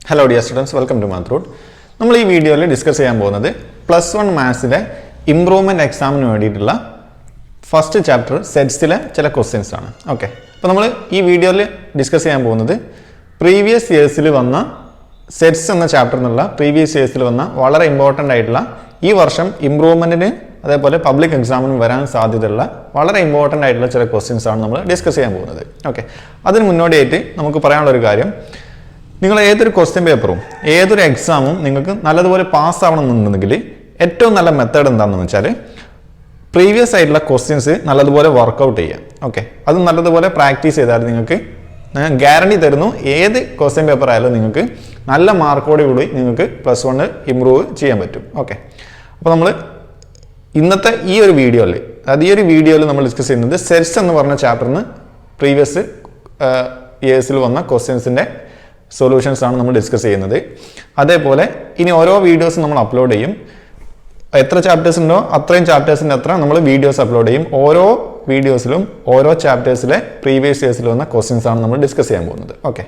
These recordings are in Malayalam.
Hello dear students, welcome to Math Root. നമ്മൾ ഈ വീഡിയോയിൽ ഡിസ്കസ് ചെയ്യാൻ പോകുന്നത് +1 മാത്സിലെ ഇംപ്രൂവ്മെന്റ് എക്സാമിന് വേണ്ടിയിട്ടുള്ള ഫസ്റ്റ് ചാപ്റ്റർ സെറ്റ്സിലെ ചില ക്വസ്റ്റ്യൻസ് ആണ്. ഓക്കെ, അപ്പോൾ നമ്മൾ ഈ വീഡിയോയിൽ ഡിസ്കസ് ചെയ്യാൻ പോകുന്നത് പ്രീവിയസ് ഇയേഴ്സിൽ വന്ന സെറ്റ്സ് എന്ന ചാപ്റ്ററിൽ നിന്നുള്ള പ്രീവിയസ് ഇയേഴ്സിൽ വന്ന വളരെ ഇമ്പോർട്ടൻ്റ് ആയിട്ടുള്ള ഈ വർഷം ഇംപ്രൂവ്മെൻറ്റിന് അതേപോലെ പബ്ലിക് എക്സാമിന് വരാൻ സാധ്യതയുള്ള വളരെ ഇമ്പോർട്ടൻ്റ് ആയിട്ടുള്ള ചില ക്വസ്റ്റ്യൻസ് ആണ് നമ്മൾ ഡിസ്കസ് ചെയ്യാൻ പോകുന്നത്. ഓക്കെ, അതിന് മുന്നോടിയായിട്ട് നമുക്ക് പറയാനുള്ളൊരു കാര്യം, നിങ്ങൾ ഏതൊരു ക്വസ്റ്റ്യൻ പേപ്പറും ഏതൊരു എക്സാമും നിങ്ങൾക്ക് നല്ലതുപോലെ പാസ്സാവണമെന്നുണ്ടെങ്കിൽ ഏറ്റവും നല്ല മെത്തേഡ് എന്താണെന്ന് വെച്ചാൽ പ്രീവിയസ് ആയിട്ടുള്ള ക്വസ്റ്റ്യൻസ് നല്ലതുപോലെ വർക്കൗട്ട് ചെയ്യാം. ഓക്കെ, അത് നല്ലതുപോലെ പ്രാക്ടീസ് ചെയ്താൽ നിങ്ങൾക്ക് ഞാൻ ഗ്യാരണ്ടി തരുന്നു, ഏത് ക്വസ്റ്റ്യൻ പേപ്പർ ആയാലും നിങ്ങൾക്ക് നല്ല മാർക്കോട് കൂടി നിങ്ങൾക്ക് +1 ഇമ്പ്രൂവ് ചെയ്യാൻ പറ്റും. ഓക്കെ, അപ്പോൾ നമ്മൾ ഇന്നത്തെ ഈ ഒരു വീഡിയോയിൽ നമ്മൾ ഡിസ്കസ് ചെയ്യുന്നത് സെറ്റ്സ് എന്ന് പറഞ്ഞ ചാപ്റ്ററിന് പ്രീവിയസ് ഇയേഴ്സിൽ വന്ന ക്വസ്റ്റ്യൻസിൻ്റെ സൊല്യൂഷൻസ് ആണ് നമ്മൾ ഡിസ്കസ് ചെയ്യുന്നത്. അതേപോലെ ഇനി ഓരോ വീഡിയോസും നമ്മൾ അപ്ലോഡ് ചെയ്യും. എത്ര ചാപ്റ്റേഴ്സ് ഉണ്ടോ അത്രയും ചാപ്റ്റേഴ്സിൻ്റെ അത്ര നമ്മൾ വീഡിയോസ് അപ്ലോഡ് ചെയ്യും. ഓരോ വീഡിയോസിലും ഓരോ ചാപ്റ്റേഴ്സിലെ പ്രീവിയസ് ഇയേഴ്സിൽ വന്ന ക്വസ്റ്റ്യൻസ് ആണ് നമ്മൾ ഡിസ്കസ് ചെയ്യാൻ പോകുന്നത്. ഓക്കെ,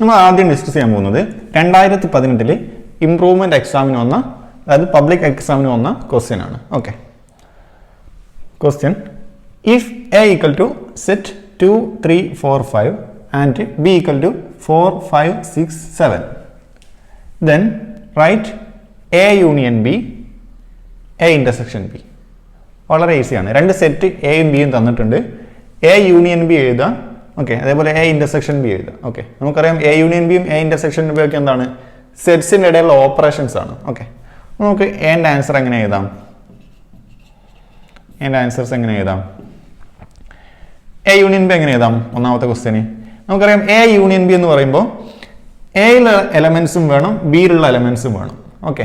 നമ്മൾ ആദ്യം ഡിസ്കസ് ചെയ്യാൻ പോകുന്നത് 2018 ഇംപ്രൂവ്മെന്റ് എക്സാമിന് വന്ന, അതായത് പബ്ലിക് എക്സാമിന് വന്ന ക്വസ്റ്റ്യൻ ആണ്. Okay, question: if A equal to set 2, 3, 4, 5 and b equal to 4, 5, 6, 7, then write a union b, a intersection b. വളരെ ഈസിയാണ്. രണ്ട് സെറ്റ് എയും ബിയും തന്നിട്ടുണ്ട്. എ യൂണിയൻ ബി എഴുതാം. ഓക്കെ, അതേപോലെ എ ഇന്റർസെക്ഷൻ ബി എഴുതാം. ഓക്കെ, നമുക്കറിയാം എ യൂണിയൻ ബിയും എ ഇന്റർസെക്ഷൻ ബിയും ഒക്കെ എന്താണ്? സെറ്റ്സിൻ്റെ ഇടയിലുള്ള ഓപ്പറേഷൻസ് ആണ്. ഓക്കെ, നമുക്ക് എൻ്റെ ആൻസർ എങ്ങനെ എഴുതാം? എൻ്റെ ആൻസേഴ്സ് എങ്ങനെ എഴുതാം? എ യൂണിയൻ ബി എങ്ങനെ എഴുതാം? ഒന്നാമത്തെ ക്വസ്റ്റ്യന് നമുക്കറിയാം എ യൂണിയൻ ബി എന്ന് പറയുമ്പോൾ എയിലുള്ള എലമെന്റ്സും വേണം, ബിയിലുള്ള എലമെന്റ്സും വേണം. ഓക്കെ,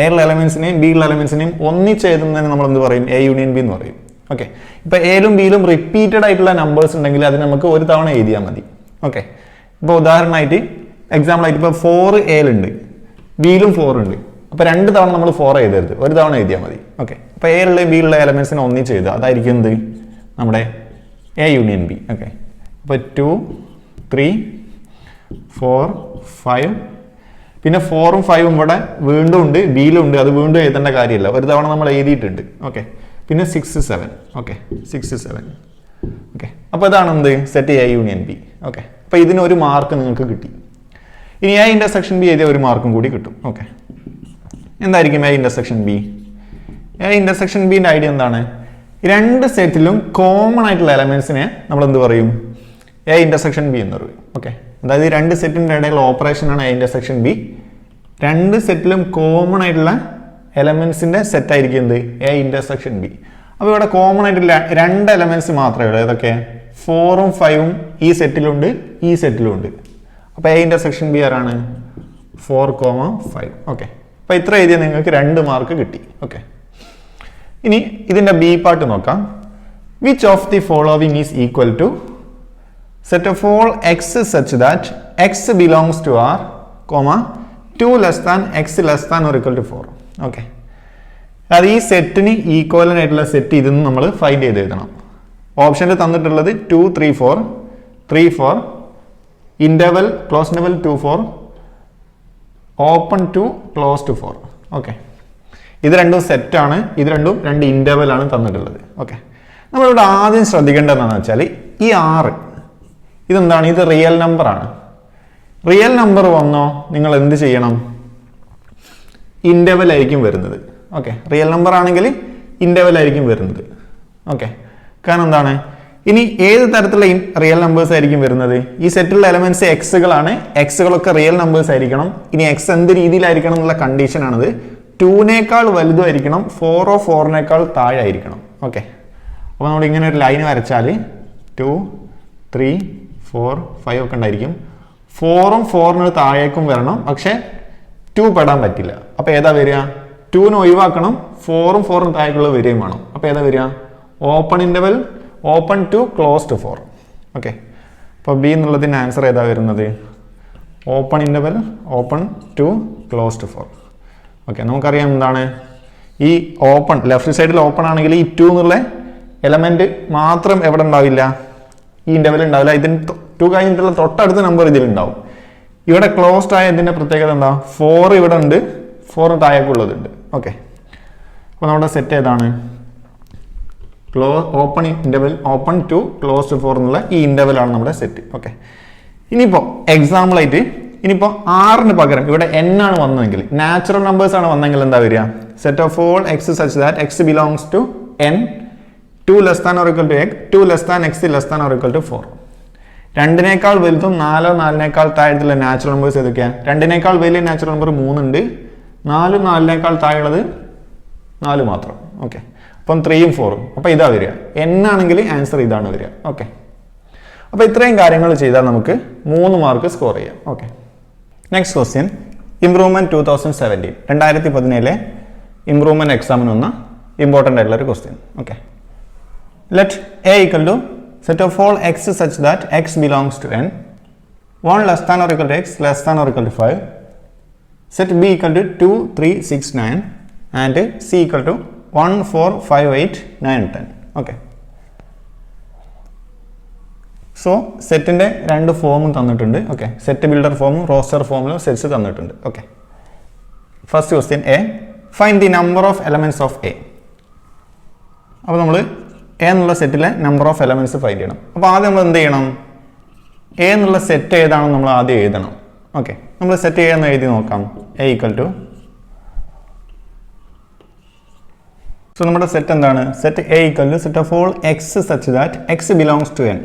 എയിലുള്ള എലമെന്റ്സിനെയും ബിയിലുള്ള എലമെന്റ്സിനെയും ഒന്നിച്ച് എഴുതുന്നതിന് നമ്മൾ എന്ത് പറയും? എ യൂണിയൻ ബി എന്ന് പറയും. ഓക്കെ, ഇപ്പൊ എയിലും ബിയിലും റിപ്പീറ്റഡ് ആയിട്ടുള്ള നമ്പേഴ്സ് ഉണ്ടെങ്കിൽ അത് നമുക്ക് ഒരു തവണ എഴുതിയാൽ മതി. ഓക്കെ, ഇപ്പോൾ ഉദാഹരണമായിട്ട് എക്സാമ്പിളായിട്ട് ഇപ്പോൾ 4 എയിലുണ്ട്, ബിയിലും 4 ഉണ്ട്. അപ്പോൾ 2 തവണ നമ്മൾ 4 എഴുതരുത്, ഒരു തവണ എഴുതിയാൽ മതി. ഓക്കെ, അപ്പോൾ എയിലുള്ള ബിയിലുള്ള എലമെന്റ്സിനെ ഒന്നിച്ച് എഴുതുക, അതായിരിക്കും എന്ത്? നമ്മുടെ എ യൂണിയൻ ബി. ഓക്കെ, അപ്പോൾ 2, 3, 4, 5, പിന്നെ 4ഉം 5ഉം ഇവിടെ വീണ്ടും ഉണ്ട്, ബിയിലും ഉണ്ട്, അത് വീണ്ടും എഴുതേണ്ട കാര്യമില്ല, ഒരു തവണ നമ്മൾ എഴുതിയിട്ടുണ്ട്. ഓക്കെ, പിന്നെ 6, 7. ഓക്കെ, 6, 7. ഓക്കെ, അപ്പോൾ ഇതാണ് എന്ത്? Set A union B. Okay, അപ്പോൾ ഇതിന് ഒരു മാർക്ക് നിങ്ങൾക്ക് കിട്ടി. ഇനി എ ഇന്റർസെക്ഷൻ ബി എഴുതിയ ഒരു മാർക്കും കൂടി കിട്ടും. ഓക്കെ, എന്തായിരിക്കും A intersection B? A intersection ബിന്റെ ഐഡിയ എന്താണ്? രണ്ട് സെറ്റിലും കോമൺ ആയിട്ടുള്ള എലമെന്റ്സിനെ നമ്മൾ എന്ത് പറയും? എ ഇന്റർസെക്ഷൻ ബി എന്ന് പറയും. ഓക്കെ, അതായത് രണ്ട് സെറ്റിന്റെ ഇടയിലുള്ള ഓപ്പറേഷൻ ആണ് എ ഇന്റർസെക്ഷൻ ബി. രണ്ട് സെറ്റിലും കോമൺ ആയിട്ടുള്ള എലമെന്റ്സിന്റെ സെറ്റ് ആയിരിക്കും എന്ത്? A intersection B. അപ്പോൾ ഇവിടെ കോമൺ ആയിട്ടുള്ള രണ്ട് എലമെന്റ്സ് മാത്രമേ ഉള്ളൂ. ഏതൊക്കെ? 4ഉം 5ഉം ഈ സെറ്റിലുണ്ട്, ഈ സെറ്റിലും ഉണ്ട്. അപ്പോൾ എ ഇന്റർസെക്ഷൻ ബി ആരാണ്? 4, 5. ഓക്കെ, അപ്പോൾ ഇത്ര എഴുതിയാൽ നിങ്ങൾക്ക് 2 മാർക്ക് കിട്ടി. ഓക്കെ, ഇനി ഇതിന്റെ ബി പാർട്ട് നോക്കാം. Which of the following is equal to set of all x such that x belongs to R, 2 less than x less than or equal to 4. Okay, അതായത് ഈ സെറ്റിന് ഈക്വലൻ്റ് ആയിട്ടുള്ള സെറ്റ് ഇതെന്ന് നമ്മൾ ഫൈൻഡ് ചെയ്ത് എഴുതണം. ഓപ്ഷനിൽ തന്നിട്ടുള്ളത് 2, 3, 4, 3, 4, interval close interval 2, 4, open to close to 4. Okay, ഇത് രണ്ടും സെറ്റാണ്, ഇത് രണ്ടും 2 ഇന്റർവൽ ആണ് തന്നിട്ടുള്ളത്. ഓക്കെ, നമ്മളിവിടെ ആദ്യം ശ്രദ്ധിക്കേണ്ടത് എന്താണെന്ന് വെച്ചാൽ ഈ 6 ഇതെന്താണ്? ഇത് റിയൽ നമ്പർ ആണ്. റിയൽ നമ്പർ വന്നോ നിങ്ങൾ എന്ത് ചെയ്യണം? ഇന്റർവൽ ആയിരിക്കും വരുന്നത്. ഓക്കെ, റിയൽ നമ്പർ ആണെങ്കിൽ ഇന്റർവൽ ആയിരിക്കും വരുന്നത്. ഓക്കെ, കാരണം എന്താണ്? ഇനി ഏത് തരത്തിലുള്ള റിയൽ നമ്പേഴ്സ് ആയിരിക്കും വരുന്നത്? ഈ സെറ്റിലുള്ള എലമെന്റ്സ് എക്സുകളാണ്, എക്സുകളൊക്കെ റിയൽ നമ്പേഴ്സ് ആയിരിക്കണം. ഇനി എക്സ് എന്ത് രീതിയിലായിരിക്കണം എന്നുള്ള കണ്ടീഷൻ ആണത്. 2നേക്കാൾ വലുതായിരിക്കണം, 4 4നേക്കാൾ താഴെ ആയിരിക്കണം. ഓക്കെ, അപ്പോൾ നമ്മൾ ഇങ്ങനെ ഒരു ലൈൻ വരച്ചാൽ 2, 3, 4, 5 ഒക്കെ ഉണ്ടായിരിക്കും. 4ഉം 4ന് താഴേക്കും വരണം, പക്ഷെ 2 പെടാൻ പറ്റില്ല. അപ്പോൾ ഏതാ വരിക? 2ന് ഒഴിവാക്കണം, 4ഉം 4നും താഴേക്കുള്ള വരികയും വേണം. അപ്പോൾ ഏതാ വരിക? Open interval, open to close to 4. Okay, അപ്പോൾ ബി എന്നുള്ളതിൻ്റെ ആൻസർ ഏതാ വരുന്നത്? Open interval, open to close to 4. Okay, നമുക്കറിയാം എന്താണ് ഈ ഓപ്പൺ, ലെഫ്റ്റ് സൈഡിൽ ഓപ്പൺ ആണെങ്കിൽ ഈ 2 എന്നുള്ള എലമെന്റ് മാത്രം എവിടെ ഉണ്ടാവില്ല? ഈ ഇന്റർവൽ ഉണ്ടാവില്ല. ഇതിന് 2 കഴിഞ്ഞിട്ടുള്ള തൊട്ടടുത്ത നമ്പർ ഇതിലുണ്ടാവും. ഇവിടെ ക്ലോസ്ഡ് ആയ ഇതിന്റെ പ്രത്യേകത എന്താ? 4 ഇവിടെ ഉണ്ട്, 4 താഴേക്കുള്ളതുണ്ട്. ഓക്കെ, അപ്പോൾ നമ്മുടെ സെറ്റ് ഏതാണ്? Open interval, open to closed 4 എന്നുള്ള ഈ ഇന്റർവെൽ ആണ് നമ്മുടെ സെറ്റ്. ഓക്കെ, ഇനിയിപ്പോൾ എക്സാമ്പിൾ ആയിട്ട് ഇനിയിപ്പോൾ 6ന് പകരം ഇവിടെ n ആണ് വന്നതെങ്കിൽ, നാച്ചുറൽ നമ്പേഴ്സ് ആണ് വന്നെങ്കിൽ എന്താ വരിക? Set of all x such that x belongs to n 2 less than or equal to x 2 less than x less than or equal to 4. 2നേക്കാൾ വലുതും 4 4നേക്കാൾ താഴെയുള്ള നാച്ചുറൽ നമ്പേഴ്സ് ഏതൊക്കെയാണ്? 2നേക്കാൾ വലിയ നാച്ചുറൽ നമ്പർ 3 ഉണ്ട്, 4 4നേക്കാൾ താഴെയുള്ളത് 4 മാത്രം. ഓക്കെ, അപ്പം 3ഉം 4ഉം. അപ്പോൾ ഇതാ വരിക. n ആണെങ്കിൽ ആൻസർ ഇതാണ് വരിക. ഓക്കെ, അപ്പോൾ ഇത്രയും കാര്യങ്ങൾ ചെയ്താൽ നമുക്ക് 3 മാർക്ക് സ്കോർ ചെയ്യാം. Okay, next question, improvement 2017 2017 improvement എക്സാമിന് വന്ന ഇമ്പോർട്ടൻ്റ് ആയിട്ടുള്ള ഒരു question. Okay, let A equal to set of all x such that x belongs to n 1 less than or equal to x less than or equal to 5, set b equal to 2 3 6 9 and c equal to 1 4 5 8 9 10. okay, so സെറ്റിന്റെ രണ്ട് ഫോമും തന്നിട്ടുണ്ട്. ഓക്കെ, സെറ്റ് ബിൽഡർ ഫോമും റോസ്റ്റർ ഫോമിലും സെറ്റ്സ് തന്നിട്ടുണ്ട്. Okay, first question A, find the number of elements of A. അപ്പോൾ നമ്മൾ എ എന്നുള്ള സെറ്റിലെ നമ്പർ ഓഫ് എലമെന്റ്സ് ഫൈൻഡ് ചെയ്യണം. അപ്പോൾ ആദ്യം നമ്മൾ എന്ത് ചെയ്യണം? എ എന്നുള്ള സെറ്റ് ഏതാണെന്ന് നമ്മൾ ആദ്യം എഴുതണം. ഓക്കെ, നമ്മൾ സെറ്റ് എന്ന് എഴുതി നോക്കാം. എ ഈക്വൽ ടു, സോ നമ്മുടെ സെറ്റ് എന്താണ്? Set A equal to set of all x such that x belongs to N.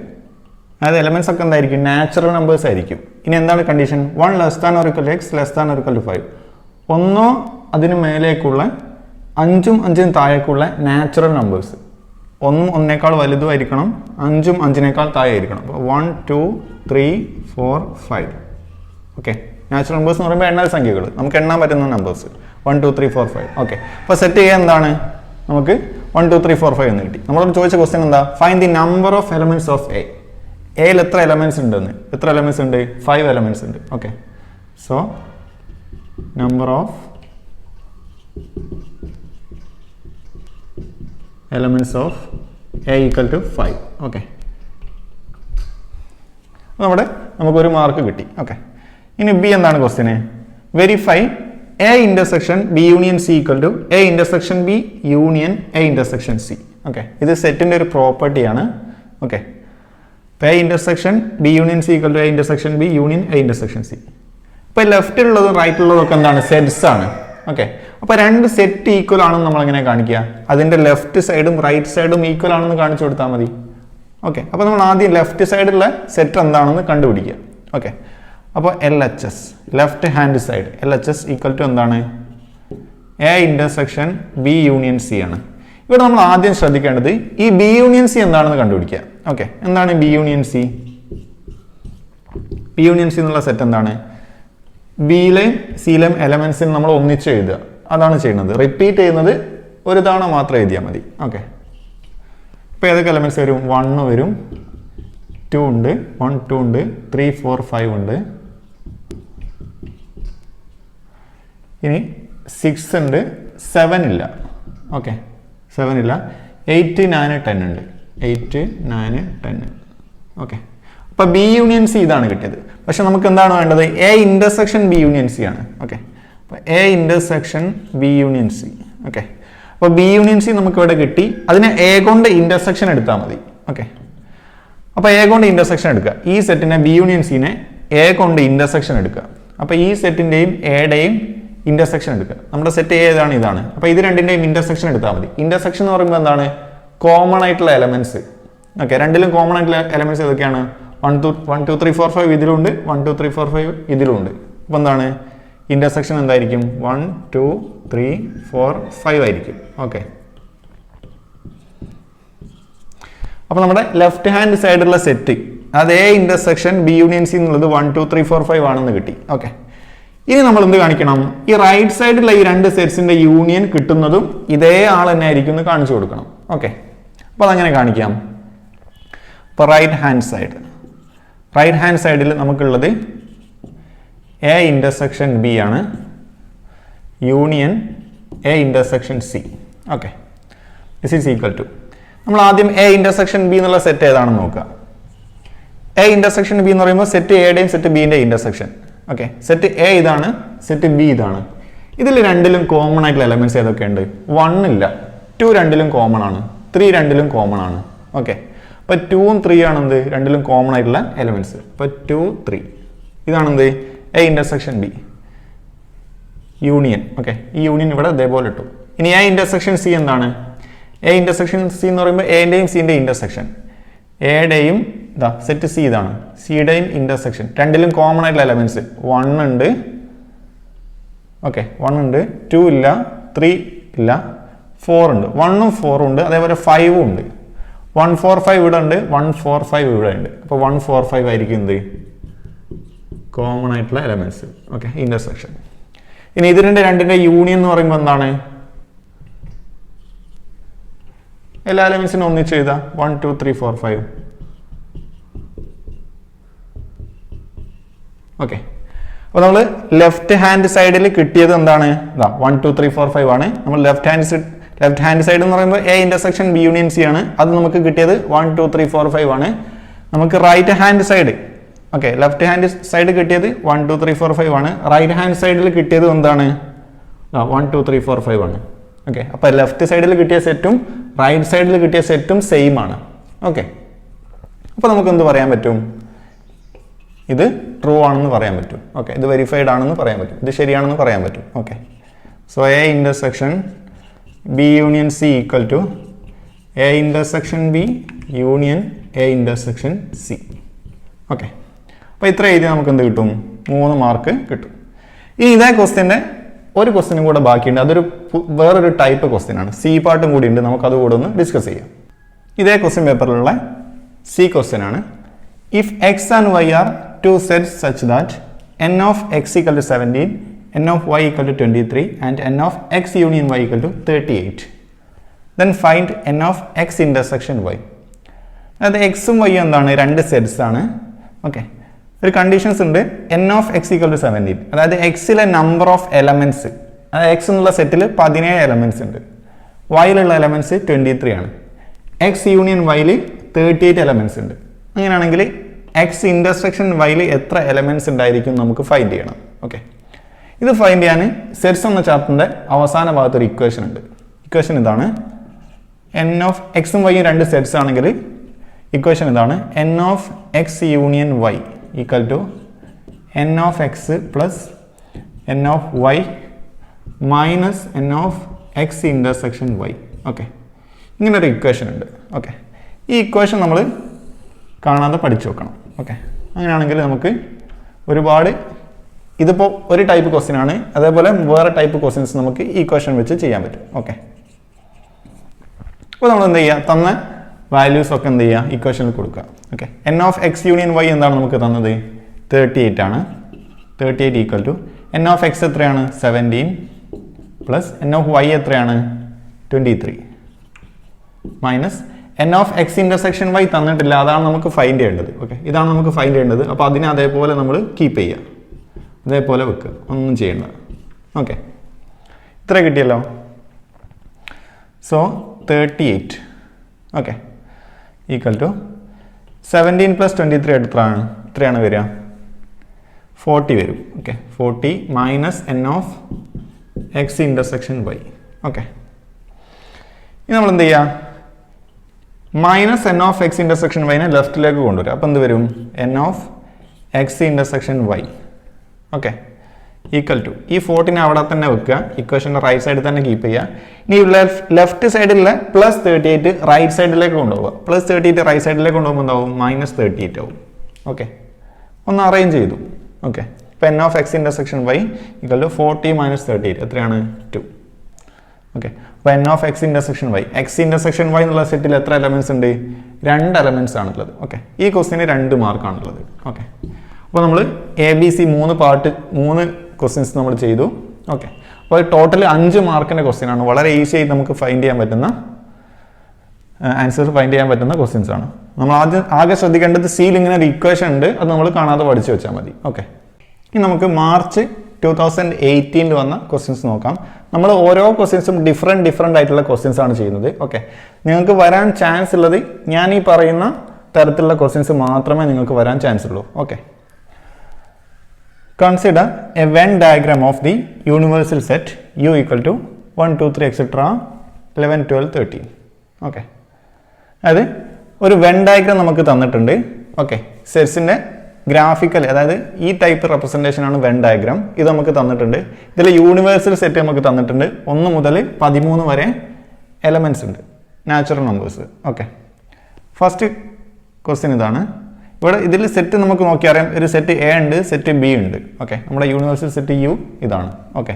അതായത് എലമെന്റ്സ് ഒക്കെ എന്തായിരിക്കും? നാച്ചുറൽ നമ്പേഴ്സ് ആയിരിക്കും. ഇനി എന്താണ് condition? 1 less than or equal to x less than or equal to 5. ഒന്നോ അതിന് മേലേക്കുള്ള 5ഉം 5ഉം താഴേക്കുള്ള നാച്ചുറൽ നമ്പേഴ്സ്. 1 1നേക്കാൾ വലുതുമായിരിക്കണം, 5ഉം 5നേക്കാൾ താഴെ ആയിരിക്കണം. അപ്പോൾ 1 2 3 4 5. ഓക്കെ, നാച്ചുറൽ നമ്പേഴ്സ് എന്ന് പറയുമ്പോൾ എണ്ണൽ സംഖ്യകൾ, നമുക്ക് എണ്ണാൻ പറ്റുന്ന നമ്പേഴ്സ് 1 2 3 4 5. ഓക്കെ, അപ്പോൾ സെറ്റ് ചെയ്യുക എന്താണ്? നമുക്ക് 1 2 3 4 5 എന്ന് കിട്ടി. നമ്മളോട് ചോദിച്ച ക്വസ്റ്റ്യൻ എന്താ? Find the number of elements of A. എയിൽ എത്ര എലമെന്റ്സ് ഉണ്ടെന്ന്? എത്ര എലമെന്റ്സ് ഉണ്ട്? 5 എലമെന്റ്സ് ഉണ്ട്. Okay, so number of elements of a equal to 5. Okay, നമുക്കൊരു മാർക്ക് കിട്ടി. ഓക്കെ, ഇനി ബി എന്താണ് ക്വസ്റ്റ്യന്? Verify A intersection B union C equal to A intersection B union A intersection C. Okay, ഇത് സെറ്റിന്റെ ഒരു പ്രോപ്പർട്ടിയാണ്. Okay, A intersection B union C equal to A intersection B union A intersection C. ഇപ്പോൾ ലെഫ്റ്റിലുള്ളതും റൈറ്റിലുള്ളതും ഒക്കെ എന്താണ്? സെറ്റ്സ് ആണ്. ഓക്കെ, അപ്പോൾ രണ്ട് സെറ്റ് ഈക്വൽ ആണെന്ന് നമ്മൾ എങ്ങനെ കാണിക്കുക? അതിന്റെ ലെഫ്റ്റ് സൈഡും റൈറ്റ് സൈഡും ഈക്വൽ ആണെന്ന് കാണിച്ചു കൊടുത്താൽ മതി. ഓക്കെ, അപ്പോൾ നമ്മൾ ആദ്യം ലെഫ്റ്റ് സൈഡിലുള്ള സെറ്റ് എന്താണെന്ന് കണ്ടുപിടിക്കുക. ഓക്കെ, അപ്പോൾ L H S left hand side L H S equal to എന്താണ്? A intersection B union C ആണ്. ഇവിടെ നമ്മൾ ആദ്യം ശ്രദ്ധിക്കേണ്ടത് ഈ ബി യൂണിയൻ സി എന്താണെന്ന് കണ്ടുപിടിക്കുക. ഓക്കെ, എന്താണ് B union C? B union C എന്നുള്ള സെറ്റ് എന്താണ്? ബിയിലെയും സിയിലെയും എലമെന്റ്സിന് നമ്മൾ ഒന്നിച്ച് എഴുതുക, അതാണ് ചെയ്യുന്നത്. റിപ്പീറ്റ് ചെയ്യുന്നത് ഒരു തവണ മാത്രം എഴുതിയാൽ മതി. ഓക്കെ, ഇപ്പോൾ ഏതൊക്കെ എലമെന്റ്സ് വരും? 1 വരും, 2 ഉണ്ട്, 1 2 ഉണ്ട്, 3 4 5 ഉണ്ട്, ഇനി 6 ഉണ്ട്, 7 ഇല്ല. ഓക്കെ, 7 ഇല്ല, 8 9 10 ഉണ്ട്, 8 9 10. ഓക്കെ, അപ്പോൾ ബി യൂണിയൻ സി ഇതാണ് കിട്ടിയത്. പക്ഷെ നമുക്ക് എന്താണ് വേണ്ടത്? A intersection B union C ആണ്. ഓക്കെ, അപ്പോൾ A intersection B union C. Okay, അപ്പോൾ ബി യൂണിയൻ സി നമുക്ക് ഇവിടെ കിട്ടി. അതിനെ എ കൊണ്ട് ഇന്റർസെക്ഷൻ എടുത്താൽ മതി. ഓക്കെ, അപ്പോൾ എ കൊണ്ട് ഇന്റർസെക്ഷൻ എടുക്കുക. ഈ സെറ്റിനെ ബി യൂണിയൻ സിനെ എ കൊണ്ട് ഇന്റർസെക്ഷൻ എടുക്കുക. അപ്പോൾ ഈ സെറ്റിന്റെയും എയുടെയും ഇന്റർസെക്ഷൻ എടുക്കുക. നമ്മുടെ സെറ്റ് ഏതാണ്? ഇതാണ്. അപ്പോൾ ഇത് രണ്ടിന്റെയും ഇന്റർസെക്ഷൻ എടുത്താൽ മതി. ഇന്റർസെക്ഷൻ എന്ന് പറയുമ്പോൾ എന്താണ്? കോമൺ ആയിട്ടുള്ള എലമെന്റ്സ്. ഓക്കെ, രണ്ടിലും കോമൺ ആയിട്ടുള്ള എലമെന്റ്സ് ഏതൊക്കെയാണ്? 1 2 3 4 5 ഇതിലുണ്ട്, 1 2 3 4 5 ഇതിലുണ്ട്. അപ്പോൾ എന്താണ് ഇന്റർസെക്ഷൻ? എന്തായിരിക്കും? 1 2 3 4 5 ആയിരിക്കും. ഓക്കെ, അപ്പോൾ നമ്മുടെ ലെഫ്റ്റ് ഹാൻഡ് സൈഡിലുള്ള സെറ്റ് അതേ ഇന്റർസെക്ഷൻ ബി യൂണിയൻ സി എന്നുള്ളത് 1 2 3 4 5 ആണെന്ന് കിട്ടി. ഓക്കെ, ഇനി നമ്മൾ എന്ത് കാണിക്കണം? ഈ റൈറ്റ് സൈഡിലുള്ള ഈ രണ്ട് സെറ്റ്സിന്റെ യൂണിയൻ കിട്ടുന്നതും ഇതേ ആൾ തന്നെ ആയിരിക്കും എന്ന് കാണിച്ചു കൊടുക്കണം. ഓക്കെ, അപ്പോൾ അതങ്ങനെ കാണിക്കാം. ഇപ്പോൾ റൈറ്റ് ഹാൻഡ് സൈഡിൽ നമുക്കുള്ളത് എ ഇന്റർസെക്ഷൻ ബി ആണ്, union A intersection C. Okay, this is equal to, നമ്മൾ ആദ്യം എ ഇന്റർസെക്ഷൻ ബി എന്നുള്ള സെറ്റ് ഏതാണെന്ന് നോക്കുക. എ ഇന്റർസെക്ഷൻ ബി എന്ന് പറയുമ്പോൾ സെറ്റ് എയുടെയും സെറ്റ് ബിന്റെയും ഇന്റർസെക്ഷൻ. ഓക്കെ, സെറ്റ് എ ഇതാണ്, സെറ്റ് ബി ഇതാണ്. ഇതിൽ രണ്ടിലും കോമൺ ആയിട്ടുള്ള എലമെന്റ്സ് ഏതൊക്കെയുണ്ട്? 1 ഇല്ല, 2 രണ്ടിലും കോമൺ ആണ്, 3 രണ്ടിലും കോമൺ ആണ്. ഓക്കെ, അപ്പോൾ 2ഉം 3 ആണ് എന്ത് രണ്ടിലും കോമൺ ആയിട്ടുള്ള എലമെന്റ്സ്. അപ്പോൾ 2, 3 ഇതാണെന്ത് A intersection B union. Okay, ഈ യൂണിയൻ ഇവിടെ ഇതേപോലെ ഇട്ടു. ഇനി എ ഇന്റർസെക്ഷൻ സി എന്താണ്? എ ഇന്റർസെക്ഷൻ സി എന്ന് പറയുമ്പോൾ എൻ്റെയും സിൻ്റെയും ഇന്റർസെക്ഷൻ, എയുടെയും ഇതാ സെറ്റ് സി ഇതാണ്, സിയുടെയും ഇന്റർസെക്ഷൻ. രണ്ടിലും കോമൺ ആയിട്ടുള്ള എലമെന്റ്സ് 1 ഉണ്ട്. ഓക്കെ, 1 ഉണ്ട്, 2 ഇല്ല, 3 ഇല്ല, 4 ഉണ്ട്. 1ഉം 4ഉം ഉണ്ട്, അതേപോലെ 5ഉം ഉണ്ട്. 1 4 5 ഇവിടെ ഉണ്ട്, 1 4 5 ഇവിടെ ഉണ്ട്. അപ്പോൾ 1 4 5 ആയിരിക്കും എന്ത് കോമൺ ആയിട്ടുള്ള എലമെന്റ്സ്. Okay, intersection. ഇനി ഇതിന്റെ രണ്ടിന്റെ യൂണിയൻ എന്ന് പറയുമ്പോൾ എന്താണ്? എല്ലാ എലമെന്റ്സിനും ഒന്നിച്ച് എഴുതാം. 1 2 3 4 5. ഓക്കെ, അപ്പോൾ നമ്മൾ ലെഫ്റ്റ് ഹാൻഡ് സൈഡിൽ കിട്ടിയത് എന്താണ്? 1 2 3 4 5 ആണ്. നമ്മൾ ലെഫ്റ്റ് ഹാൻഡ് സൈഡ് എന്ന് പറയുമ്പോൾ A intersection B union C ആണ്. അത് നമുക്ക് കിട്ടിയത് 1 2 3 4 5 ആണ്. നമുക്ക് right hand side, okay, left hand side കിട്ടിയത് 1 2 3 4 5 ആണ്. റൈറ്റ് ഹാൻഡ് സൈഡിൽ കിട്ടിയത് എന്താണ്? 1 2 3 4 5 ആണ്. ഓക്കെ, അപ്പോൾ ലെഫ്റ്റ് സൈഡിൽ കിട്ടിയ സെറ്റും റൈറ്റ് സൈഡിൽ കിട്ടിയ സെറ്റും സെയിം ആണ്. ഓക്കെ, അപ്പോൾ നമുക്ക് എന്ത് പറയാൻ പറ്റും? ഇത് ട്രൂ ആണെന്ന് പറയാൻ പറ്റും. ഓക്കെ, ഇത് വെരിഫൈഡ് ആണെന്ന് പറയാൻ പറ്റും, ഇത് ശരിയാണെന്ന് പറയാൻ പറ്റും. Okay, so A intersection B union C equal to A intersection B union A intersection C. Okay, അപ്പോൾ ഇത്ര എഴുതി നമുക്ക് എന്ത് കിട്ടും? 3 മാർക്ക് കിട്ടും. ഇനി ഇതേ ക്വസ്റ്റ്യൻ്റെ ഒരു ക്വസ്റ്റ്യനും കൂടെ ബാക്കിയുണ്ട്. അതൊരു വേറൊരു ടൈപ്പ് ക്വസ്റ്റ്യൻ ആണ്, സി പാർട്ടും കൂടി ഉണ്ട്. നമുക്ക് അതുകൂടെ ഒന്ന് ഡിസ്കസ് ചെയ്യാം. ഇതേ ക്വസ്റ്റ്യൻ പേപ്പറിലുള്ള സി ക്വസ്റ്റ്യൻ ആണ്. If x and y are two sets such that n of x equal to 17, n of y equal to 23 and n of x union y equal to 38, then find n of x intersection y. അതായത് എക്സും വൈ എന്താണ്? രണ്ട് സെറ്റ്സ് ആണ്. ഓക്കെ, ഒരു കണ്ടീഷൻസ് ഉണ്ട്. n of x equal to 17, അതായത് എക്സിലെ നമ്പർ ഓഫ് എലമെന്റ്സ്, അതായത് എക്സ് എന്നുള്ള സെറ്റിൽ 17 എലമെന്റ്സ് ഉണ്ട്, വൈയിലുള്ള എലമെന്റ്സ് 23 ആണ്. എക്സ് യൂണിയൻ വൈയിൽ 38 എലമെന്റ്സ് ഉണ്ട്. അങ്ങനെയാണെങ്കിൽ എക്സ് ഇന്റർസെക്ഷൻ വൈയിൽ എത്ര എലമെന്റ്സ് ഉണ്ടായിരിക്കും നമുക്ക് ഫൈൻഡ് ചെയ്യണം. ഓക്കെ, ഇത് ഫൈൻഡ് ചെയ്യാൻ സെറ്റ്സ് എന്ന ചാപ്റ്ററിന്റെ അവസാന ഭാഗത്ത് ഒരു ഇക്വേഷൻ ഉണ്ട്. ഇക്വേഷൻ ഇതാണ്. എൻ ഓഫ് എക്സും വൈയും രണ്ട് സെറ്റ്സ് ആണെങ്കിൽ ഇക്വേഷൻ ഇതാണ്. N of x union y equal to n of x plus n of y minus N of X intersection Y. Okay, ഇങ്ങനൊരു ഇക്വേഷൻ ഉണ്ട്. ഓക്കെ, ഈ ഇക്വേഷൻ നമ്മൾ കാണാതെ പഠിച്ചു വെക്കണം. ഓക്കെ, അങ്ങനെയാണെങ്കിൽ നമുക്ക് ഒരുപാട്, ഇതിപ്പോൾ ഒരു ടൈപ്പ് ക്വസ്റ്റ്യൻ ആണ്, അതേപോലെ വേറെ ടൈപ്പ് ക്വസ്റ്റ്യൻസ് നമുക്ക് ഈ ക്വസ്റ്റ്യൻ വെച്ച് ചെയ്യാൻ പറ്റും. ഓക്കെ, അപ്പോൾ നമ്മൾ എന്ത് ചെയ്യുക? തന്ന വാല്യൂസ് ഒക്കെ എന്ത് ചെയ്യുക? ഇക്വേഷനിൽ കൊടുക്കുക. Okay, n of x union y എന്താണ് നമുക്ക് തന്നത്? 38 ആണ്. 38 equal to n of x എത്രയാണ്? 17 പ്ലസ് എൻ ഓഫ് വൈ എത്രയാണ്? 23 minus N of X intersection y തന്നിട്ടില്ല, അതാണ് നമുക്ക് ഫൈൻഡ് ചെയ്യേണ്ടത്. ഓക്കെ, ഇതാണ് നമുക്ക് ഫൈൻഡ് ചെയ്യേണ്ടത്. അപ്പോൾ അതിനെ അതേപോലെ നമ്മൾ കീപ്പ് ചെയ്യുക, അതേപോലെ വെക്കുക, ഒന്നും ചെയ്യേണ്ട. ഓക്കെ, ഇത്ര കിട്ടിയല്ലോ. So 38 okay equal to 17 plus 23 എത്രയാണ് വരിക? 40 വരും. Okay, 40 minus N of X intersection Y. Okay, ഇനി നമ്മൾ എന്ത് ചെയ്യുക? Minus N of X intersection വൈനെ ലെഫ്റ്റിലേക്ക് കൊണ്ടുവരിക. അപ്പോൾ എന്ത് വരും? N of X intersection Y. Okay, equal to ഈ 40 അവിടെ തന്നെ വെക്കുക, ഇക്വേഷൻ്റെ റൈറ്റ് സൈഡിൽ തന്നെ കീപ്പ് ചെയ്യുക. ഇനി ലെഫ്റ്റ് സൈഡിലെ പ്ലസ് 38 റൈറ്റ് സൈഡിലേക്ക് കൊണ്ടുപോകുക. പ്ലസ് 38 റൈറ്റ് സൈഡിലേക്ക് കൊണ്ടുപോകുമ്പോൾ എന്താവും? മൈനസ് 38 ആവും. ഓക്കെ, ഒന്ന് അറേഞ്ച് ചെയ്തു. ഓക്കെ, ഇപ്പോൾ n of X intersection y equal to 40 minus 38 എത്രയാണ്? 2. ഓക്കെ, അപ്പോൾ n of X intersection y, x intersection y എന്നുള്ള സെറ്റിൽ എത്ര എലമെന്റ്സ് ഉണ്ട്? 2 എലമെന്റ്സ് ആണുള്ളത്. ഓക്കെ, ഈ ക്വസ്റ്റിന് 2 മാർക്കാണുള്ളത്. ഓക്കെ, അപ്പോൾ നമ്മൾ ABC 3 ക്വസ്റ്റ്യൻസ് നമ്മൾ ചെയ്തു. ഓക്കെ, അപ്പോൾ ടോട്ടൽ 5 മാർക്കിൻ്റെ ക്വസ്റ്റ്യൻ ആണ്. വളരെ ഈസി ആയി നമുക്ക് ഫൈൻഡ് ചെയ്യാൻ പറ്റുന്ന ആൻസർ ഫൈൻഡ് ചെയ്യാൻ പറ്റുന്ന ക്വസ്റ്റ്യൻസ് ആണ്. നമ്മൾ ആകെ ശ്രദ്ധിക്കേണ്ടത് സിയിൽ ഇങ്ങനെ ഒരു ഇക്വേഷൻ ഉണ്ട്, അത് നമ്മൾ കാണാതെ പഠിച്ചു വെച്ചാൽ മതി. ഓക്കെ, ഇനി നമുക്ക് മാർച്ച് 2018 വന്ന ക്വസ്റ്റ്യൻസ് നോക്കാം. നമ്മൾ ഓരോ ക്വസ്റ്റ്യൻസും ഡിഫറെൻ്റ് ആയിട്ടുള്ള ക്വസ്റ്റ്യൻസ് ആണ് ചെയ്യുന്നത്. ഓക്കെ, നിങ്ങൾക്ക് വരാൻ ചാൻസ് ഉള്ളത് ഞാൻ ഈ പറയുന്ന തരത്തിലുള്ള ക്വസ്റ്റ്യൻസ് മാത്രമേ നിങ്ങൾക്ക് വരാൻ ചാൻസ് ഉള്ളൂ. Okay, consider a Venn diagram of the universal set U equal to 1 2 3 etcetera 11 12 13. Okay, അതായത് ഒരു വെൻ ഡയഗ്രാം നമുക്ക് തന്നിട്ടുണ്ട്. ഓക്കെ, സെറ്റ്സിൻ്റെ ഗ്രാഫിക്കൽ, അതായത് ഈ ടൈപ്പ് റെപ്രസെൻറ്റേഷൻ ആണ് വെൻ ഡയഗ്രാം. ഇത് നമുക്ക് തന്നിട്ടുണ്ട്. ഇതിൽ യൂണിവേഴ്സൽ സെറ്റ് നമുക്ക് തന്നിട്ടുണ്ട്. 1 മുതൽ 13 വരെ എലമെൻറ്റ്സ് ഉണ്ട്, natural numbers. Okay, first question ഇതാണ്. ഇവിടെ ഇതിൽ സെറ്റ് നമുക്ക് നോക്കിയറിയാം, ഒരു സെറ്റ് എ ഉണ്ട്, സെറ്റ് ബി ഉണ്ട്. ഓക്കെ, നമ്മുടെ യൂണിവേഴ്സൽ സെറ്റ് യു ഇതാണ്. Okay,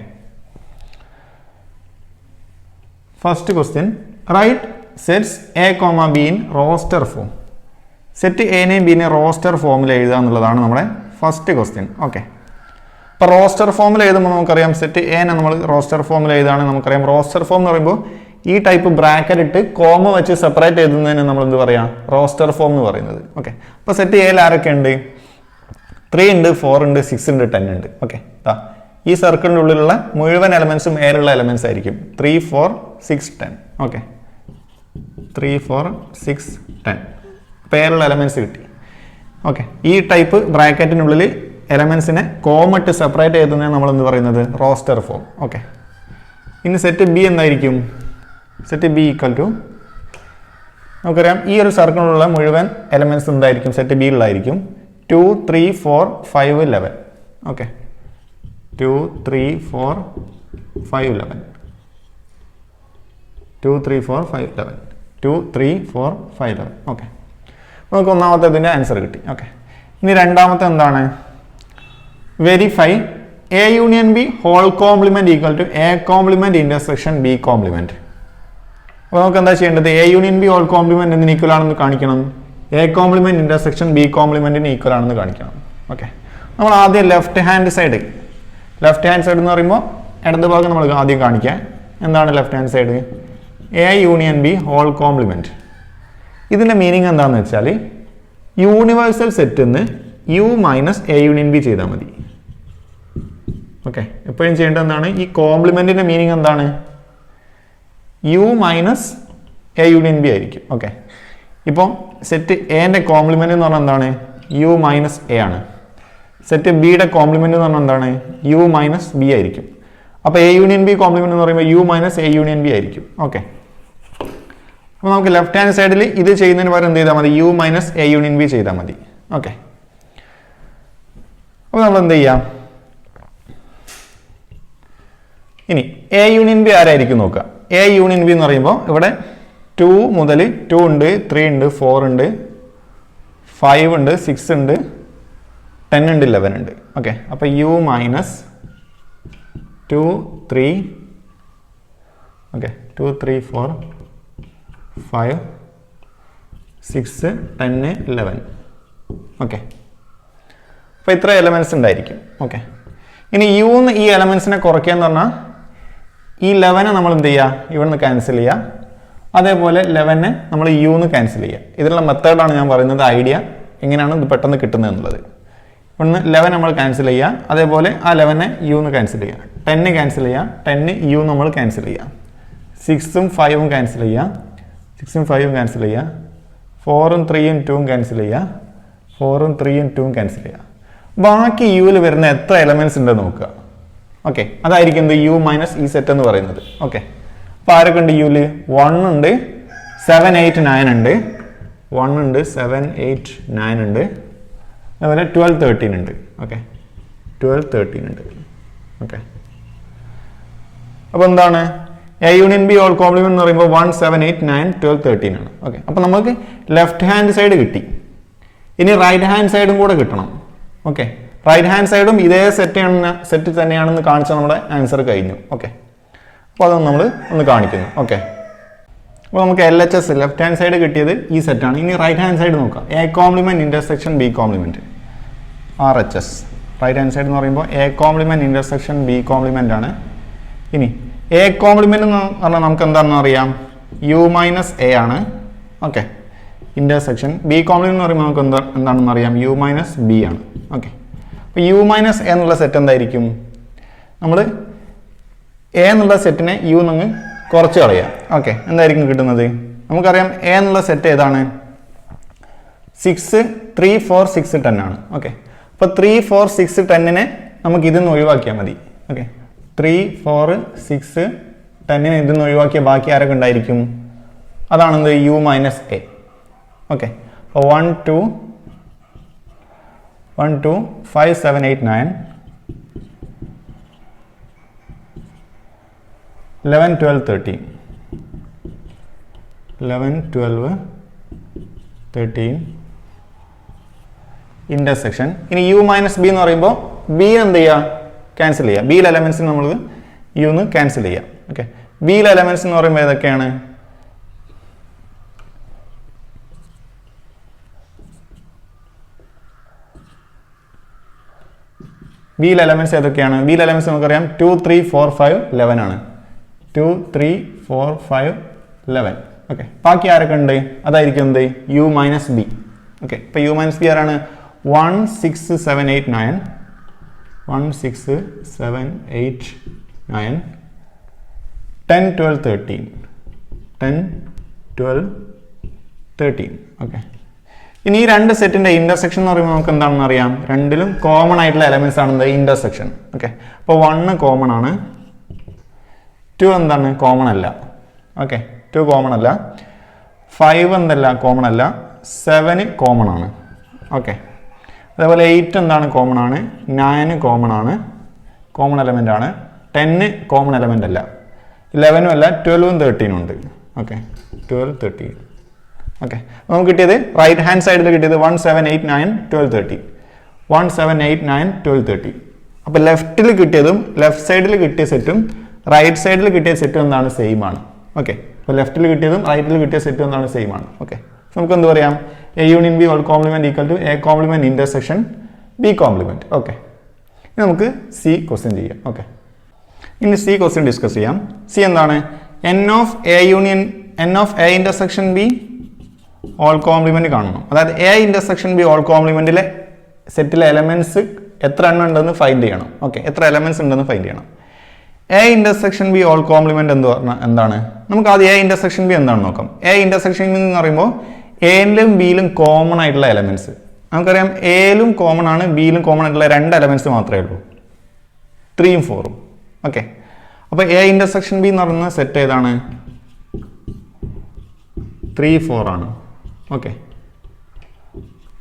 first question, write sets A comma B in roster form. Set എനെയും ബിനെ റോസ്റ്റർ ഫോമിൽ എഴുതുക എന്നുള്ളതാണ് നമ്മുടെ ഫസ്റ്റ് ക്വസ്റ്റ്യൻ. ഓക്കെ, അപ്പോൾ റോസ്റ്റർ ഫോമിൽ എഴുതുമ്പോൾ നമുക്കറിയാം സെറ്റ് എനെ നമ്മൾ റോസ്റ്റർ ഫോമിൽ എഴുതുകയാണെങ്കിൽ നമുക്കറിയാം റോസ്റ്റർ ഫോം എന്ന് പറയുമ്പോൾ ഈ ടൈപ്പ് ബ്രാക്കറ്റ് ഇട്ട് കോമ വെച്ച് സെപ്പറേറ്റ് എഴുതുന്നതിന് നമ്മൾ എന്ത് പറയാം, റോസ്റ്റർ ഫോം എന്ന് പറയുന്നത്. ഓക്കെ, അപ്പോൾ സെറ്റ് എയിൽ ആരൊക്കെ ഉണ്ട്? 3 ഉണ്ട്, 4 ഉണ്ട്, 6 ഉണ്ട്, 10 ഉണ്ട്. ഓക്കെ, ഈ സർക്കിളിൻ്റെ ഉള്ളിലുള്ള മുഴുവൻ എലമെൻസും എയിലുള്ള എലമെൻസ് ആയിരിക്കും. 3 4 6 10. ഓക്കെ, 3 4 6 10 അപ്പോൾ എയിലുള്ള എലമെൻസ് കിട്ടി. ഓക്കെ, ഈ ടൈപ്പ് ബ്രാക്കറ്റിനുള്ളിൽ എലമെൻസിനെ കോമട്ട് സെപ്പറേറ്റ് എഴുതുന്നതിന് നമ്മൾ എന്ത് പറയുന്നത്, റോസ്റ്റർ ഫോം. ഓക്കെ, ഇനി സെറ്റ് ബി എന്തായിരിക്കും? സെറ്റ് ബി ഈക്വൽ ടു നമുക്കറിയാം ഈ ഒരു സർക്കിളിലുള്ള മുഴുവൻ എലമെൻറ്റ്സ് എന്തായിരിക്കും, സെറ്റ് ബിയിലുള്ളതായിരിക്കും. 2 3 4 5 11. ഓക്കെ, 2 3 4 5 11. 2 3 4 5 11. 2 3 4 5 11. ഓക്കെ, നമുക്ക് ഒന്നാമത്തെ ഇതിൻ്റെ ആൻസർ കിട്ടി. ഓക്കെ, ഇനി രണ്ടാമത്തെ എന്താണ്? Verify A union B whole complement equal to A complement intersection B complement. അപ്പോൾ നമുക്ക് എന്താ ചെയ്യേണ്ടത്? A union B whole complement എന്തിന് ഈക്വൽ ആണെന്ന് കാണിക്കണം. എ കോംപ്ലിമെൻറ്റ് ഇൻ്റർസെക്ഷൻ ബി കോംപ്ലിമെൻറ്റിന് ഈക്വൽ ആണെന്ന് കാണിക്കണം. ഓക്കെ, നമ്മൾ ആദ്യം ലെഫ്റ്റ് ഹാൻഡ് സൈഡ് എന്ന് പറയുമ്പോൾ ഇടത് ഭാഗം നമ്മൾ ആദ്യം കാണിക്കുക. എന്താണ് left hand side? A union B whole complement. ഇതിൻ്റെ മീനിങ് എന്താണെന്ന് വെച്ചാൽ യൂണിവേഴ്സൽ സെറ്റിൽ നിന്ന് U minus A union B ചെയ്താൽ മതി. ഓക്കെ, എപ്പോഴും ചെയ്യേണ്ടത് എന്താണ്? ഈ കോംപ്ലിമെൻറ്റിൻ്റെ മീനിങ് എന്താണ്? U minus A union B ആയിരിക്കും. ഓക്കെ, ഇപ്പോൾ സെറ്റ് എൻ്റെ കോംപ്ലിമെൻ്റ് എന്ന് പറഞ്ഞാൽ എന്താണ്? യു മൈനസ് എ ആണ്. സെറ്റ് ബിയുടെ കോംപ്ലിമെൻ്റ് എന്ന് പറഞ്ഞാൽ എന്താണ്? യു മൈനസ് ബി ആയിരിക്കും. അപ്പോൾ എ യൂണിയൻ ബി കോംപ്ലിമെൻ്റ് എന്ന് പറയുമ്പോൾ U minus A union B ആയിരിക്കും. ഓക്കെ, അപ്പോൾ നമുക്ക് ലെഫ്റ്റ് ഹാൻഡ് സൈഡിൽ ഇത് ചെയ്യുന്നതിന് പകരം എന്ത് ചെയ്താൽ മതി? U minus A union B ചെയ്താൽ മതി. ഓക്കെ, അപ്പോൾ നമ്മൾ എന്ത് ചെയ്യാം? ഇനി എ യൂണിയൻ ബി ആരായിരിക്കും നോക്കുക. എ യൂണിയൻ ബി എന്ന് പറയുമ്പോൾ ഇവിടെ 2 മുതൽ 2 ഉണ്ട്, 3 ഉണ്ട്, 4 ഉണ്ട്, 5 ഉണ്ട്, 6 ഉണ്ട്, 10 ഉണ്ട്, 11 ഉണ്ട്. ഓക്കെ, അപ്പോൾ യു മൈനസ് 2 3 ഓക്കെ 2 3 4 5 6 10 11. ഓക്കെ, അപ്പോൾ ഇത്ര എലമെൻറ്റ്സ് ഉണ്ടായിരിക്കും. ഓക്കെ, ഇനി യുന്ന് ഈ എലമെൻറ്റ്സിനെ കുറയ്ക്കുക എന്ന് പറഞ്ഞാൽ ഈ 11 നമ്മൾ എന്ത് ചെയ്യുക? ഇവിടുന്ന് ക്യാൻസൽ ചെയ്യുക. അതേപോലെ 11 നമ്മൾ യുന്ന് ക്യാൻസൽ ചെയ്യുക. ഇതിനുള്ള മെത്തേഡാണ് ഞാൻ പറയുന്നത്, ഐഡിയ എങ്ങനെയാണ് ഇത് പെട്ടെന്ന് കിട്ടുന്നത് എന്നുള്ളത്. ഇവിടുന്ന് 11 നമ്മൾ ക്യാൻസൽ ചെയ്യുക. അതേപോലെ ആ 11 യുന്ന് ക്യാൻസൽ ചെയ്യുക. 10 ക്യാൻസൽ ചെയ്യുക. 10 യു നമ്മൾ ക്യാൻസൽ ചെയ്യുക. 6ഉം 5ഉം ക്യാൻസൽ ചെയ്യുക. 6ഉം 5ഉം ക്യാൻസൽ ചെയ്യുക. 4ഉം 3ഉം 2ഉം ക്യാൻസൽ ചെയ്യുക. 4ഉം 3ഉം 2ഉം ക്യാൻസൽ ചെയ്യുക. ബാക്കി യുവിൽ വരുന്ന എത്ര എലമെൻറ്റ്സ് ഉണ്ടെന്ന് നോക്കുക. ഓക്കെ, അതായിരിക്കും എന്ത്? യു മൈനസ് ഈ സെറ്റ് എന്ന് പറയുന്നത്. ഓക്കെ, അപ്പോൾ ആരൊക്കെ ഉണ്ട് യുവിൽ? 1 ഉണ്ട്, 7 8 9 ഉണ്ട്. 1 ഉണ്ട്, 7 8 9 ഉണ്ട്. അതുപോലെ 12 13 ഉണ്ട്. ഓക്കെ, 12 13 ഉണ്ട്. ഓക്കെ, അപ്പോൾ എന്താണ്? A union B whole complement എന്ന് പറയുമ്പോൾ 1 7 8 9 12 13 ആണ്. ഓക്കെ, അപ്പോൾ നമുക്ക് ലെഫ്റ്റ് ഹാൻഡ് സൈഡ് കിട്ടി. ഇനി റൈറ്റ് ഹാൻഡ് സൈഡും കൂടെ കിട്ടണം. ഓക്കെ, റൈറ്റ് ഹാൻഡ് സൈഡും ഇതേ സെറ്റ് തന്നെയാണെന്ന് കാണിച്ചാൽ നമ്മുടെ ആൻസർ കഴിഞ്ഞു. ഓക്കെ, അപ്പോൾ അതൊന്ന് നമ്മൾ ഒന്ന് കാണിക്കുന്നു. ഓക്കെ, അപ്പോൾ നമുക്ക് LHS ലെഫ്റ്റ് ഹാൻഡ് സൈഡ് കിട്ടിയത് ഈ സെറ്റാണ്. ഇനി റൈറ്റ് ഹാൻഡ് സൈഡ് നോക്കാം. A complement intersection B complement RHS. Right hand side എന്ന് പറയുമ്പോൾ A complement intersection B complement ആണ്. ഇനി എ കോംപ്ലിമെൻ്റ് എന്ന് പറഞ്ഞാൽ നമുക്ക് എന്താണെന്ന് അറിയാം? യു മൈനസ് എ ആണ്. ഓക്കെ, ഇൻ്റർസെക്ഷൻ ബി കോംപ്ലിമെൻ്റ് എന്ന് പറയുമ്പോൾ നമുക്ക് എന്താണെന്ന് അറിയാം? യു മൈനസ് ബി ആണ്. ഓക്കെ, അപ്പോൾ യു മൈനസ് എ എന്നുള്ള സെറ്റ് എന്തായിരിക്കും? നമ്മൾ എ എന്നുള്ള സെറ്റിനെ യു നിന്ന് കുറച്ച് കളയാം. ഓക്കെ, എന്തായിരിക്കും കിട്ടുന്നത്? നമുക്കറിയാം എ എന്നുള്ള സെറ്റ് ഏതാണ്? 6 3 4 6 10 ആണ്. ഓക്കെ, അപ്പോൾ 3 4 6 10നെ നമുക്ക് ഇതിന്ന് ഒഴിവാക്കിയാൽ മതി. ഓക്കെ, 3, 4, 6, 10 ഇതിന്ന് ഒഴിവാക്കിയ ബാക്കി ആരൊക്കെ ഉണ്ടായിരിക്കും? അതാണെന്ത് u മൈനസ് എ. ഓക്കെ, അപ്പോൾ 1, 2, 5, 7, 8, 9, 11, 12, 13, 11, 12, 13 ഇന്റർസെക്ഷൻ. ഇനി u മൈനസ് ബി എന്ന് പറയുമ്പോൾ ബി എന്ത് ചെയ്യുക? ക്യാൻസൽ ചെയ്യുക. ബിയിലെ എലമെന്റ്സിന് നമ്മൾ യു എന്ന് ക്യാൻസൽ ചെയ്യാം. ഓക്കെ, ബിയിലെ എലമെന്റ്സ് എന്ന് പറയുമ്പോൾ ഏതൊക്കെയാണ്? ബിയിലെ എലമെന്റ്സ് ഏതൊക്കെയാണ്? ബിയിലെ എലമെന്റ്സ് നമുക്കറിയാം 2, 3, 4, 5, 11 ആണ്. 2, 3, 4, 5, 11. ഓക്കെ, ബാക്കി ആരൊക്കെ ഉണ്ട്? അതായിരിക്കും എന്ത്? U minus B. ഓക്കെ, ഇപ്പൊ യു മൈനസ് ബി ആരാണ്? 1, 6, 7, 8, 9, 1, 6, 7, 8, 9, 10, 12, 13, 10, 12, 13. ഓക്കെ, ഇനി ഈ രണ്ട് സെറ്റിന്റെ ഇന്റർസെക്ഷൻ എന്ന് പറയുമ്പോൾ നമുക്ക് എന്താണെന്ന് അറിയാം? രണ്ടിലും കോമൺ ആയിട്ടുള്ള എലമെന്റ്സ് ആണ് ഇന്റർസെക്ഷൻ. ഓക്കെ, അപ്പോൾ 1 കോമൺ ആണ്, 2 എന്താണ്? കോമൺ അല്ല. ഓക്കെ, 2 കോമൺ അല്ല, 5 എന്തല്ല? കോമൺ അല്ല, 7 കോമൺ ആണ്. ഓക്കെ, അതേപോലെ 8 എന്താണ്? കോമൺ ആണ്, 9 കോമൺ ആണ്, കോമൺ എലമെന്റ് ആണ്, 10 കോമൺ എലമെന്റ് അല്ല, 11 അല്ല, 12ഉം 13ഉം ഉണ്ട്. ഓക്കെ, 12, 13. ഓക്കെ, നമുക്ക് കിട്ടിയത് റൈറ്റ് ഹാൻഡ് സൈഡിൽ കിട്ടിയത് 1, 7, 8, 9, 12, 13, 1, 7, 8, 9, 12, 13. അപ്പോൾ ലെഫ്റ്റിൽ കിട്ടിയതും ലെഫ്റ്റ് സൈഡിൽ കിട്ടിയ സെറ്റും റൈറ്റ് സൈഡിൽ കിട്ടിയ സെറ്റും എന്താണ്? സെയിം ആണ്. ഓക്കെ, അപ്പോൾ ലെഫ്റ്റിൽ കിട്ടിയതും റൈറ്റിൽ കിട്ടിയ സെറ്റും എന്താണ്? സെയിം ആണ്. ഓക്കെ, നമുക്ക് എന്ത് പറയാം? A union B whole complement equal to A complement intersection B complement. Okay, ഇനി നമുക്ക് സി ക്വസ്റ്റ്യൻ ചെയ്യാം. ഓക്കെ, ഇനി സി ക്വസ്റ്റ്യൻ ഡിസ്കസ് ചെയ്യാം. സി എന്താണ്? N of A intersection B all complement കാണണം. അതായത് എ ഇന്റർസെക്ഷൻ ബി ഓൾ കോംപ്ലിമെന്റിലെ സെറ്റിലെ എലമെന്റ്സ് എത്ര എണ്ണം ഉണ്ടെന്ന് ഫൈൻഡ് ചെയ്യണം. ഓക്കെ, എത്ര എലമെന്റ്സ് ഉണ്ടെന്ന് ഫൈൻഡ് ചെയ്യണം. A intersection B all complement എന്താണ്? നമുക്ക് ആദ്യം എ ഇന്റർസെക്ഷൻ ബി എന്താണെന്ന് നോക്കാം. എ ഇന്റർസെക്ഷൻ ബി എന്ന് പറയുമ്പോൾ എയിലും ബിയിലും കോമൺ ആയിട്ടുള്ള എലമെന്റ്സ് നമുക്കറിയാം. എയിലും കോമൺ ആണ്, ബിയിലും കോമൺ ആയിട്ടുള്ള 2 എലമെന്റ്സ് മാത്രമേ ഉള്ളൂ, 3ഉം 4ഉം. ഓക്കെ, അപ്പോൾ എ ഇന്റർസെക്ഷൻ ബി എന്ന് പറയുന്ന സെറ്റ് ഏതാണ്? 3, 4 ആണ്. ഓക്കെ,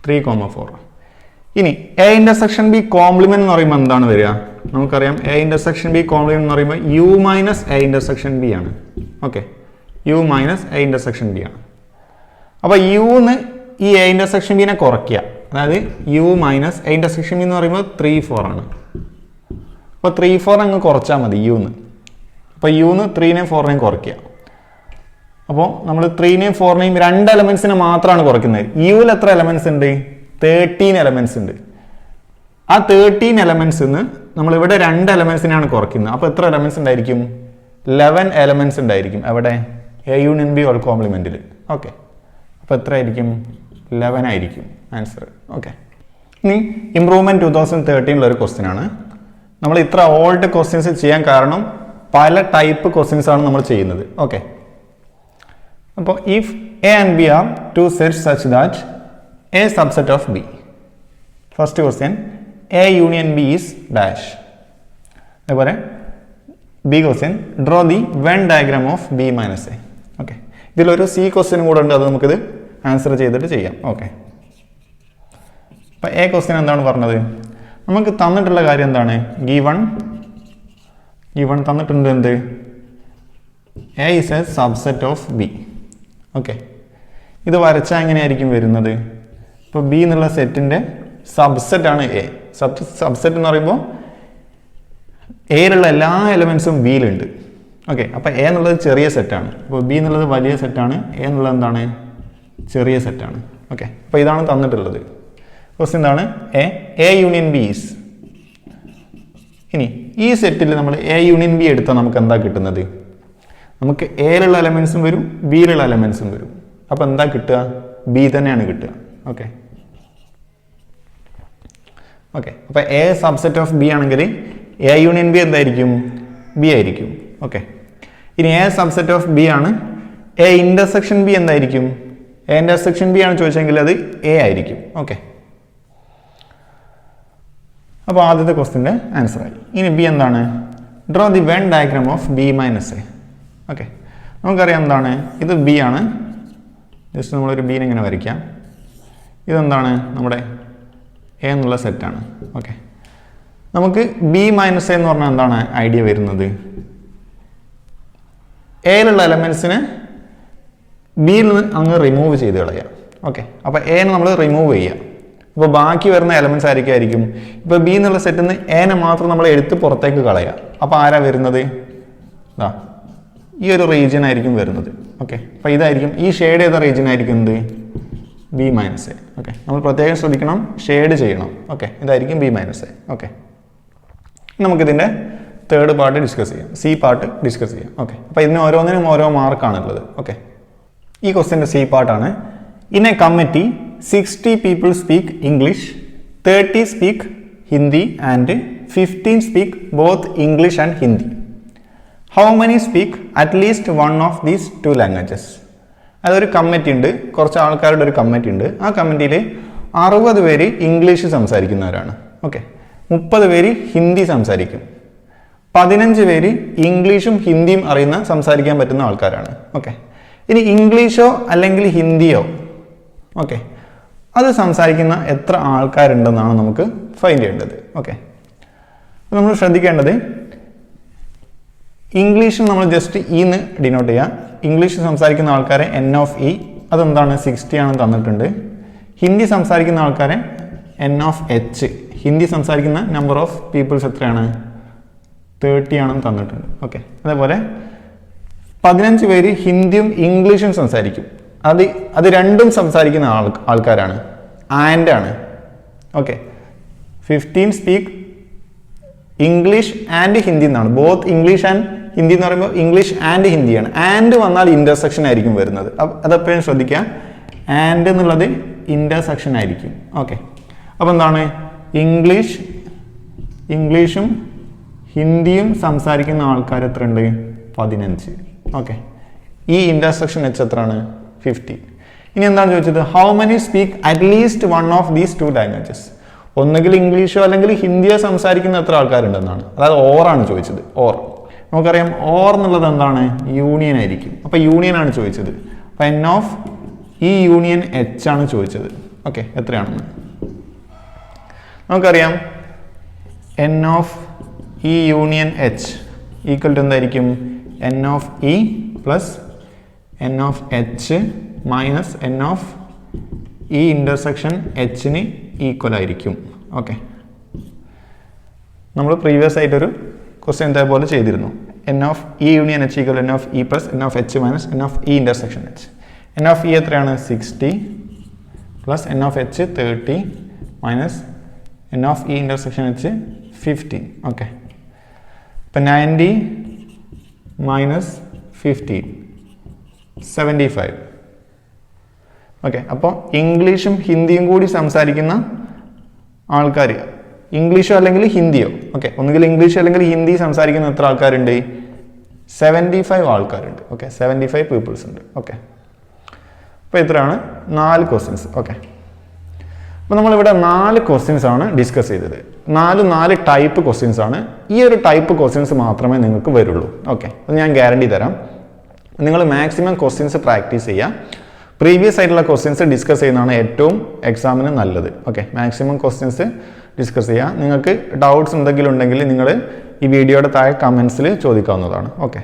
3, 4. ഇനി എ ഇന്റർസെക്ഷൻ ബി കോംപ്ലിമെന്റ് എന്ന് പറയുമ്പോൾ എന്താണ് വരിക? നമുക്കറിയാം എ ഇന്റർസെക്ഷൻ ബി കോംപ്ലിമെന്റ് എന്ന് പറയുമ്പോൾ U minus A intersection B ആണ്. Okay, U minus A intersection B ആണ്. അപ്പോൾ യുന്ന് ഈ എ ഇന്റർസെക്ഷൻ ബിനെ കുറയ്ക്കുക. അതായത് U minus A intersection B എന്ന് പറയുമ്പോൾ 3, 4 ആണ്. അപ്പോൾ 3, 4 അങ്ങ് കുറച്ചാൽ മതി യുന്ന്. അപ്പോൾ യുന്ന് 3നെയും 4നെയും കുറയ്ക്കുക. അപ്പോൾ നമ്മൾ 3നെയും 4നെയും 2 എലമെന്റ്സിനെ മാത്രമാണ് കുറയ്ക്കുന്നത്. യുവിൽ എത്ര എലമെന്റ്സ് ഉണ്ട്? 13 എലമെന്റ്സ് ഉണ്ട്. ആ 13 എലമെന്റ്സിന്ന് നമ്മൾ ഇവിടെ 2 എലമെന്റ്സിനെയാണ് കുറയ്ക്കുന്നത്. അപ്പോൾ എത്ര എലമെന്റ്സ് ഉണ്ടായിരിക്കും? 11 എലമെന്റ്സ് ഉണ്ടായിരിക്കും. എവിടെ? എ യൂണിയൻ ബി ഓൾ കോംപ്ലിമെന്റിൽ. ഓക്കെ, അപ്പോൾ എത്ര ആയിരിക്കും? 11 ആയിരിക്കും ആൻസർ. ഓക്കെ, ഇനി ഇംപ്രൂവ്മെന്റ് 2013 ഒരു ക്വസ്റ്റ്യൻ ആണ്. നമ്മൾ ഇത്ര ഓൾഡ് ക്വസ്റ്റ്യൻസ് ചെയ്യാൻ കാരണം പല ടൈപ്പ് ക്വസ്റ്റ്യൻസ് ആണ് നമ്മൾ ചെയ്യുന്നത്. ഓക്കെ, അപ്പോൾ if A and B are 2 sets such that A subset of B. First question, A union B is dash. അതേപോലെ B question, draw the Venn diagram of B minus A. Okay, ഇതിലൊരു സി ക്വസ്റ്റ്യൻ കൂടെ ഉണ്ട്, അത് നമുക്കിത് ആൻസർ ചെയ്തിട്ട് ചെയ്യാം. ഓക്കെ, അപ്പം എ ക്വസ്റ്റ്യൻ എന്താണ് പറഞ്ഞത്? നമുക്ക് തന്നിട്ടുള്ള കാര്യം എന്താണ്? ഗിവൺ തന്നിട്ടുണ്ട് എന്ത്? A is A subset of B. Okay, ഇത് വരച്ചാൽ എങ്ങനെയായിരിക്കും വരുന്നത്? ഇപ്പോൾ ബി എന്നുള്ള സെറ്റിൻ്റെ സബ്സെറ്റ് ആണ് എ. സബ്സെറ്റ് എന്ന് പറയുമ്പോൾ എയിലുള്ള എല്ലാ എലമെന്റ്സും ബിയിലുണ്ട്. ഓക്കെ, അപ്പോൾ എ എന്നുള്ളത് ചെറിയ സെറ്റാണ്, അപ്പോൾ ബി എന്നുള്ളത് വലിയ സെറ്റാണ്, എ എന്നുള്ളത് എന്താണ്? ചെറിയ സെറ്റാണ്. ഓക്കെ, അപ്പോൾ ഇതാണ് തന്നിട്ടുള്ളത്. ക്വസ്റ്റ്യൻ എന്താണ്? A union B is. ഇനി ഈ സെറ്റിൽ നമ്മൾ എ യൂണിയൻ ബി എടുത്താൽ നമുക്ക് എന്താ കിട്ടുന്നത്? നമുക്ക് എയിലുള്ള എലമെന്റ്സും വരും, ബിയിലുള്ള എലമെന്റ്സും വരും. അപ്പോൾ എന്താ കിട്ടുക? ബി തന്നെയാണ് കിട്ടുക. ഓക്കെ, അപ്പോൾ എ സബ്സെറ്റ് ഓഫ് ബി ആണെങ്കിൽ എ യൂണിയൻ ബി എന്തായിരിക്കും? ബി ആയിരിക്കും. ഓക്കെ, ഇനി എ സബ്സെറ്റ് ഓഫ് ബി ആണ്, എ ഇന്റർസെക്ഷൻ ബി എന്തായിരിക്കും? എ ഇന്റർസെക്ഷൻ ബി ആണ് ചോദിച്ചെങ്കിൽ അത് എ ആയിരിക്കും. ഓക്കെ, അപ്പോൾ ആദ്യത്തെ ക്വസ്റ്റിൻ്റെ ആൻസറായി. ഇനി ബി എന്താണ്? Draw the Venn diagram of B minus A. Okay, നമുക്കറിയാം എന്താണ് ഇത്. ബി ആണ്. ജസ്റ്റ് നമ്മളൊരു ബീനെ ഇങ്ങനെ വരയ്ക്കാം. ഇതെന്താണ്? നമ്മുടെ എ എന്നുള്ള സെറ്റാണ്. ഓക്കെ, നമുക്ക് ബി മൈനസ് എ എന്ന് പറഞ്ഞാൽ എന്താണ് ഐഡിയ വരുന്നത്? എയിലുള്ള എലമെൻസിനെ ബിയിൽ നിന്ന് അങ്ങ് റിമൂവ് ചെയ്ത് കളയാം. ഓക്കെ, അപ്പോൾ എനെ നമ്മൾ റിമൂവ് ചെയ്യുക. അപ്പോൾ ബാക്കി വരുന്ന എലമെൻറ്റ്സ് ആയിരിക്കും. ഇപ്പോൾ ബി എന്നുള്ള സെറ്റിൽ നിന്ന് എനെ മാത്രം നമ്മൾ എടുത്ത് പുറത്തേക്ക് കളയുക. അപ്പോൾ ആരാ വരുന്നത്? ഇതാ ഈ ഒരു റീജിയൻ ആയിരിക്കും വരുന്നത്. ഓക്കെ, അപ്പോൾ ഇതായിരിക്കും ഈ ഷെയ്ഡ് ചെയ്ത റീജിയൻ ആയിരിക്കും എന്ത്? B minus A. ഓക്കെ, നമ്മൾ പ്രത്യേകം ശ്രദ്ധിക്കണം, ഷെയ്ഡ് ചെയ്യണം. ഓക്കെ, ഇതായിരിക്കും ബി മൈനസ് എ. ഓക്കെ, നമുക്കിതിൻ്റെ തേർഡ് പാർട്ട് ഡിസ്കസ് ചെയ്യാം, സി പാർട്ട് ഡിസ്കസ് ചെയ്യാം. ഓക്കെ, അപ്പോൾ ഇതിന് ഓരോന്നിനും ഓരോ മാർക്കാണുള്ളത്. ഓക്കെ, ഈ ക്വസ്റ്റ്യൻ്റെ സി പാർട്ടാണ്. In A committee 60 people speak English, 30 speak Hindi and 15 speak both English and Hindi. How many speak at least one of these two languages? അതൊരു കമ്മിറ്റി ഉണ്ട്, കുറച്ച് ആൾക്കാരുടെ ഒരു കമ്മിറ്റി ഉണ്ട്. ആ കമ്മിറ്റിയിൽ 60 പേര് ഇംഗ്ലീഷ് സംസാരിക്കുന്നവരാണ്. ഓക്കെ, 30 പേര് ഹിന്ദി സംസാരിക്കും, 15 പേര് ഇംഗ്ലീഷും ഹിന്ദിയും സംസാരിക്കാൻ പറ്റുന്ന ആൾക്കാരാണ്. ഓക്കെ, ഇനി ഇംഗ്ലീഷോ അല്ലെങ്കിൽ ഹിന്ദിയോ ഓക്കെ അത് സംസാരിക്കുന്ന എത്ര ആൾക്കാരുണ്ടെന്നാണ് നമുക്ക് ഫൈൻഡ് ചെയ്യേണ്ടത്. ഓക്കെ, നമ്മൾ ശ്രദ്ധിക്കേണ്ടത് ഇംഗ്ലീഷിൽ നമ്മൾ ജസ്റ്റ് ഇന്ന് ഡിനോട്ട് ചെയ്യുക. ഇംഗ്ലീഷ് സംസാരിക്കുന്ന ആൾക്കാരെ എൻ ഓഫ് ഇ അതെന്താണ് 60 ആണെന്ന് തന്നിട്ടുണ്ട്. ഹിന്ദി സംസാരിക്കുന്ന ആൾക്കാരെ എൻ ഓഫ് എച്ച്, ഹിന്ദി സംസാരിക്കുന്ന നമ്പർ ഓഫ് പീപ്പിൾസ് എത്രയാണ്? 30 ആണെന്ന് തന്നിട്ടുണ്ട്. ഓക്കെ, അതേപോലെ 15 പേര് ഹിന്ദിയും ഇംഗ്ലീഷും സംസാരിക്കും. അത് രണ്ടും സംസാരിക്കുന്ന ആൾക്കാരാണ്, ആൻഡ് ആണ്. Okay, 15 speak English and Hindi എന്നാണ്. ബോത്ത് ഇംഗ്ലീഷ് ആൻഡ് ഹിന്ദി എന്ന് പറയുമ്പോൾ ഇംഗ്ലീഷ് ആൻഡ് ഹിന്ദിയാണ്. ആൻഡ് വന്നാൽ ഇന്റർസെക്ഷൻ ആയിരിക്കും വരുന്നത്. അതെപ്പോഴും ശ്രദ്ധിക്കുക, ആൻഡ് എന്നുള്ളത് ഇന്റർസെക്ഷൻ ആയിരിക്കും. ഓക്കെ, അപ്പോൾ എന്താണ്? ഇംഗ്ലീഷും ഹിന്ദിയും സംസാരിക്കുന്ന ആൾക്കാർ എത്ര ഉണ്ട്? 15. ഓക്കെ, ഈ ഇന്റർസെക്ഷൻ എച്ച് എത്രയാണ്? 50. ഇനി എന്താണ് ചോദിച്ചത്? How many speak at least one of these two languages. ഒന്നുകിൽ ഇംഗ്ലീഷോ അല്ലെങ്കിൽ ഹിന്ദിയോ സംസാരിക്കുന്ന എത്ര ആൾക്കാരുണ്ടെന്നാണ്. അതായത് ഓറാണ് ചോദിച്ചത്. ഓർ നമുക്കറിയാം, ഓർ എന്നുള്ളത് എന്താണ്? യൂണിയൻ ആയിരിക്കും. അപ്പോൾ യൂണിയൻ ആണ് ചോദിച്ചത്. അപ്പോൾ എൻ ഓഫ് ഈ യൂണിയൻ എച്ച് ആണ് ചോദിച്ചത്. ഓക്കെ, എത്രയാണെന്ന് നമുക്കറിയാം. എൻ ഓഫ് ഈ യൂണിയൻ എച്ച് ഈക്വൽ ടു എന്തായിരിക്കും? N of E plus n of H minus N of ഈ ഇൻ്റർസെക്ഷൻ എച്ചിന് ഈക്വൽ ആയിരിക്കും. ഓക്കെ, നമ്മൾ പ്രീവിയസ് ആയിട്ടൊരു ക്വസ്റ്റ്യൻ ഇതേപോലെ ചെയ്തിരുന്നു. N of E union H equal N of E plus n of H minus N of E intersection H. N of E എത്രയാണ്? 60 plus n of H 30 minus N of E intersection H 15. Okay, ഇപ്പം 90 മൈനസ് 15 75. ഓക്കെ, അപ്പോൾ ഇംഗ്ലീഷും ഹിന്ദിയും കൂടി സംസാരിക്കുന്ന ആൾക്കാർ, ഇംഗ്ലീഷോ അല്ലെങ്കിൽ ഹിന്ദിയോ, ഓക്കെ ഒന്നുകിൽ ഇംഗ്ലീഷ് അല്ലെങ്കിൽ ഹിന്ദി സംസാരിക്കുന്ന എത്ര ആൾക്കാരുണ്ട്? 75 ആൾക്കാരുണ്ട്. ഓക്കെ, 75 പീപ്പിൾസ് ഉണ്ട്. ഓക്കെ, അപ്പോൾ ഇത്രയാണ് 4 ക്വസ്റ്റ്യൻസ്. ഓക്കെ, അപ്പോൾ നമ്മളിവിടെ 4 ക്വസ്റ്റ്യൻസ് ആണ് ഡിസ്കസ് ചെയ്തത്. 4 ടൈപ്പ് ക്വസ്റ്റ്യൻസ് ആണ്. ഈ ഒരു ടൈപ്പ് ക്വസ്റ്റ്യൻസ് മാത്രമേ നിങ്ങൾക്ക് വരുള്ളൂ. ഓക്കെ, അത് ഞാൻ ഗ്യാരണ്ടി തരാം. നിങ്ങൾ മാക്സിമം ക്വസ്റ്റ്യൻസ് പ്രാക്ടീസ് ചെയ്യുക. പ്രീവിയസ് ആയിട്ടുള്ള ക്വസ്റ്റ്യൻസ് ഡിസ്കസ് ചെയ്യുന്നതാണ് ഏറ്റവും എക്സാമിന് നല്ലത്. ഓക്കെ, മാക്സിമം ക്വസ്റ്റ്യൻസ് ഡിസ്കസ് ചെയ്യുക. നിങ്ങൾക്ക് ഡൗട്ട്സ് എന്തെങ്കിലും ഉണ്ടെങ്കിൽ നിങ്ങൾ ഈ വീഡിയോയുടെ താഴെ കമൻസിൽ ചോദിക്കാവുന്നതാണ്. ഓക്കെ.